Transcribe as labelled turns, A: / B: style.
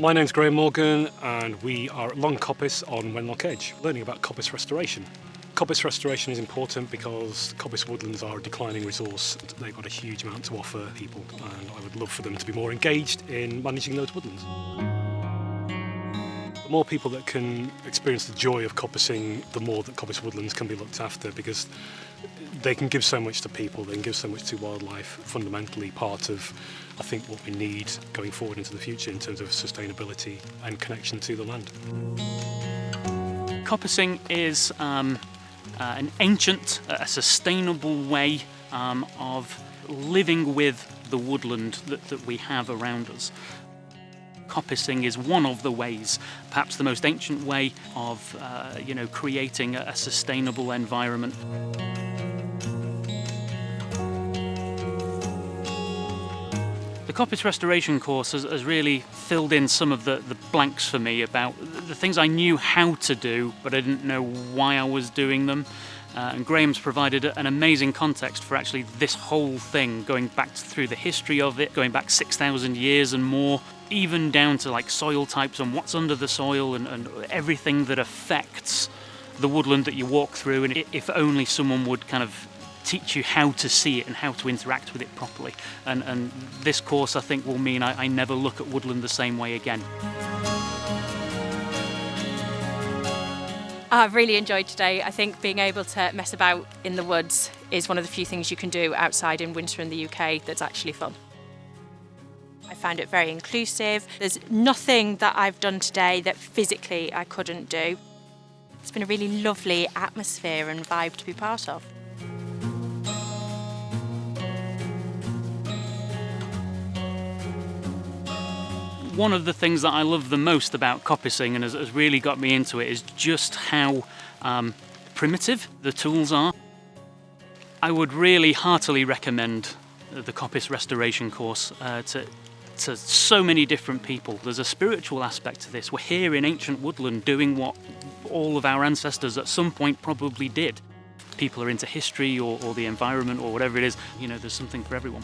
A: My name's Graham Morgan and we are at Long Coppice on Wenlock Edge, learning about coppice restoration. Coppice restoration is important because coppice woodlands are a declining resource. They've got a huge amount to offer people and I would love for them to be more engaged in managing those woodlands. The more people that can experience the joy of coppicing, the more that coppice woodlands can be looked after, because they can give so much to people, they can give so much to wildlife, fundamentally part of, I think, what we need going forward into the future in terms of sustainability and connection to the land.
B: Coppicing is an ancient, sustainable way of living with the woodland that we have around us. Coppicing is one of the ways, perhaps the most ancient way of creating a sustainable environment. The Coppice Restoration course has really filled in some of the blanks for me about the things I knew how to do, but I didn't know why I was doing them. And Graham's provided an amazing context for actually this whole thing, going back through the history of it, going back 6,000 years and more, even down to like soil types and what's under the soil and everything that affects the woodland that you walk through. And if only someone would kind of teach you how to see it and how to interact with it properly. And this course, I think, will mean I never look at woodland the same way again.
C: I've really enjoyed today. I think being able to mess about in the woods is one of the few things you can do outside in winter in the UK that's actually fun. I found it very inclusive. There's nothing that I've done today that physically I couldn't do. It's been a really lovely atmosphere and vibe to be part of.
B: One of the things that I love the most about coppicing and has really got me into it is just how primitive the tools are. I would really heartily recommend the Coppice Restoration course to so many different people. There's a spiritual aspect to this. We're here in ancient woodland doing what all of our ancestors at some point probably did. People are into history or the environment or whatever it is. You know, there's something for everyone.